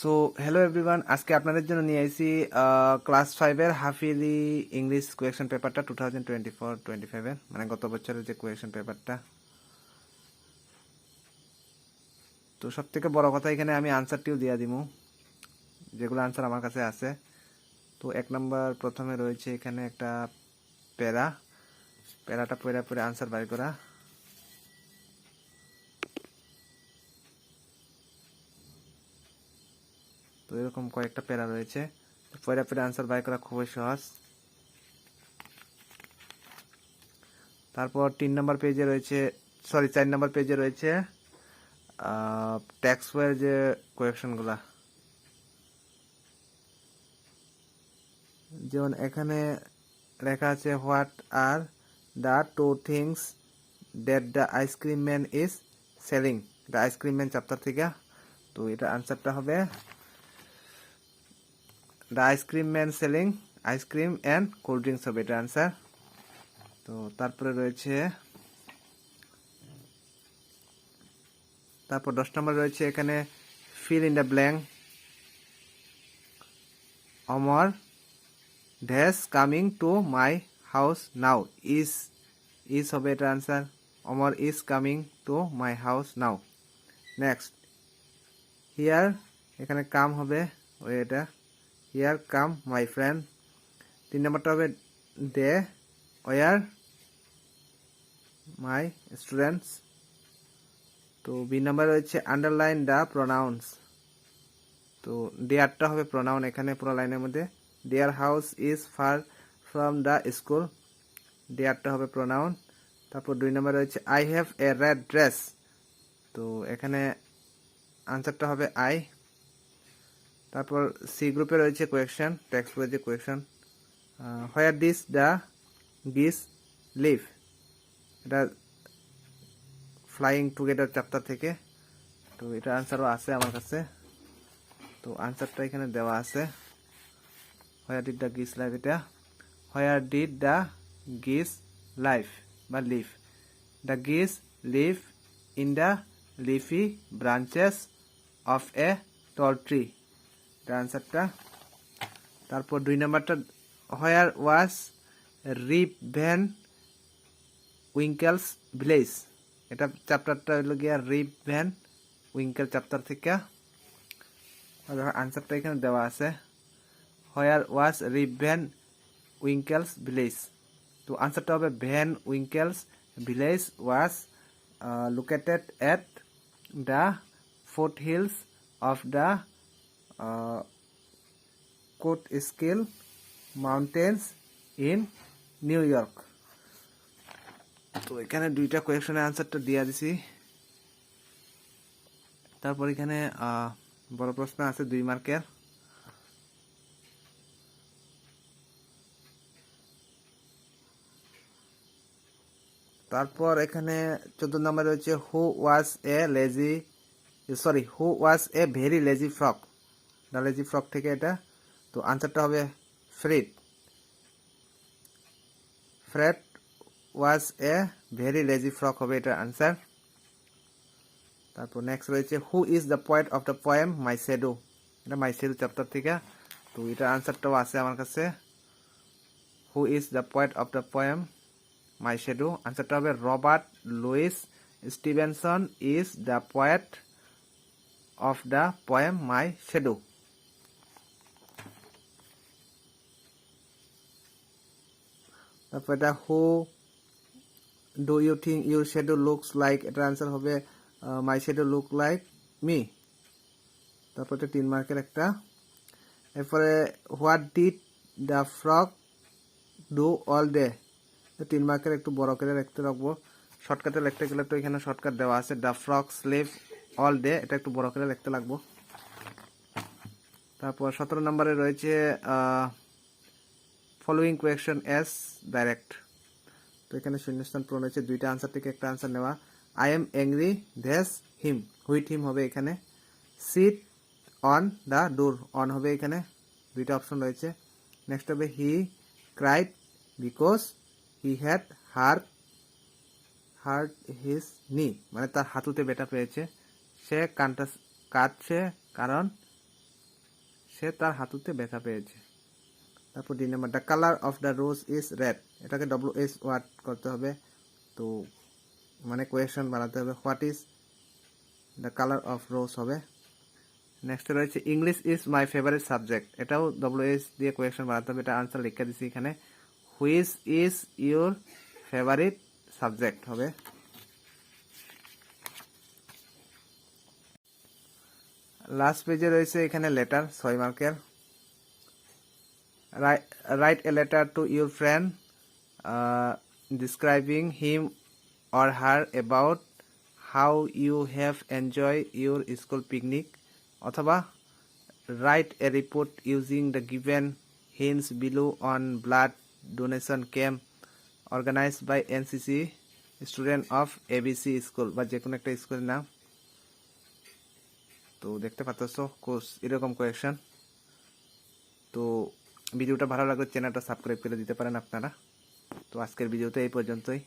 So hello everyone, আজকে আপনাদের জন্য নিয়ে আইছি ক্লাস 5-এর হাফ ইয়ারলি ইংলিশ কোয়েকশন পেপারটা 2024-25-এর, মানে গত বছরের যে কোয়েকশন পেপারটা। তো সব থেকে বড় কথা, এখানে আমি আনসারটিও দিয়ে দিব, যেগুলো আনসার আমার কাছে আছে। তো 1 নম্বর প্রথমে রয়েছে এখানে একটা প্যারাটা পড়ে আনসার বাই করা। তো এরকম কয়েকটা প্যারা রয়েছে, পড়ে আনসার বাই করা খুবই সহজ। তারপর 4 নম্বর পেজে রয়েছে টেক্সট বইয়ের যে কোয়েকশনগুলা, যেমন এখানে লেখা আছে what are the two things that the ice cream man is selling, the ice cream man chapter থেকে। তো এটা আনসারটা হবে the ice cream man selling ice cream and cold drinks হবে এটা আনসার। তো তারপরে রয়েছে 10 নম্বর রয়েছে এখানে fill in the blank. Amar dash coming to my house now, is হবে এটা answer. Amar is coming to my house now. Next here, এখানে কাম হবে ওই এটা, হিয়ার কাম মাই ফ্রেন্ড। 3 নম্বরটা হবে দে ওয়ার মাই স্টুডেন্টস। তো বি নাম্বার রয়েছে আন্ডারলাইন দ্য প্রোনাউন্স। তো দেয়ারটা হবে প্রোনাউন এখানে পুরো লাইনের মধ্যে। Their house is far from the school, দেয়ারটা হবে প্রোনাউন। তারপর 2 নম্বর রয়েছে I have a red dress. তো এখানে আনসারটা হবে আই। তারপর সি গ্রুপে রয়েছে কোয়েকশন, টেক্সট বইয়ের যে question, where this the geese live, এটা ফ্লাইং টুগেদার চ্যাপ্টার থেকে। তো এটা আনসারও আছে আমার কাছে, তো আনসারটা এখানে দেওয়া আছে। Where did the geese live, এটা where did the geese live বা live, the geese live in the leafy branches of a tall tree, এটা আনসারটা। তারপর 2 নম্বরটা হোয়ার ওয়াজ রিপ ভ্যান উইঙ্কেলস ভিলেজ, এটা চ্যাপ্টারটা হলো গিয়া রিপ ভ্যান উইঙ্কেল চ্যাপ্টার থেকে। আনসারটা এখানে দেওয়া আছে হোয়ার ওয়াজ রিপ ভ্যান উইঙ্কেলস ভিলেজ। তো আনসারটা হবে Van Winkle's village was located at the foothills of the Catskill mountains in New York. তো এখানে 2টা কোয়েকশনের আনসারটা দিয়ে দিছি। তারপর এখানে বড় প্রশ্ন আছে 2 মার্কের। তারপর এখানে 14 নম্বরে রয়েছে who was a very lazy frog, the lazy frog থেকে এটা। তো আনসারটা হবে Fred was a very lazy frog হবে এটা আনসার। তারপর নেক্সট রয়েছে who is the poet of the poem my shadow, এটা মাই শ্যাডো চ্যাপ্টার থেকে। তো এটার আনসারটাও আছে আমার কাছে, who is the poet of the poem my shadow. আনসারটা হবে Robert Louis Stevenson is the poet of the poem my shadow. তারপর এটা who do you think your shadow looks like, এটার আনসার হবে my shadow look like me. তারপর এটা 3 মার্কের একটা। এরপরে what did the frog do all day, 3 মার্কের একটু বড় করে লিখতে রাখবো, শর্টকাটে লিখতে গেলে তো এখানে শর্টকাট দেওয়া আছে, the frog sleep all day, এটা একটু বড় করে লিখতে লাগবো। তারপর 17 নম্বরে রয়েছে ফলোইং কোয়েকশন এস ডাইরেক্ট। তো এখানে শূন্যস্থান পূরণ হয়েছে, 2টা আনসার থেকে একটা আনসার নেওয়া। I am angry that's him, with him হবে এখানে। Sit on the door, on হবে এখানে, 2টা অপশন রয়েছে। নেক্সট হবে he cried because he had hurt his knee, মানে তার হাঁটুতে ব্যথা পেয়েছে। সে কাঁদছে কারণ সে তার হাঁটুতে ব্যথা পেয়েছে। তারপর D number, the colour of the rose is red, এটাকে WH ওয়ার্ড করতে হবে। তো মানে কোয়েশন বানাতে হবে, what is the colour of rose হবে। নেক্সট রয়েছে English is my favourite subject, এটাও WH দিয়ে কোয়েশন বানাতে হবে। এটা আনসার লিখে দিচ্ছি এখানে, which is your favourite subject হবে। লাস্ট পেজে রয়েছে এখানে লেটার 6 মার্কের। Write a letter to your friend describing him or her about how you have enjoyed your school picnic, অথবা write a report using the given hints below on blood donation camp organized by NCC student of ABC school, বা যে কোনো একটা স্কুলের নাম। তো দেখতে পাচ্ছ কোর্স এরকম কোয়েকশন। তো ভিডিওটা ভালো লাগলে চ্যানেলটা সাবস্ক্রাইব করে দিতে পারেন আপনারা। তো আজকের ভিডিওতে এই পর্যন্তই।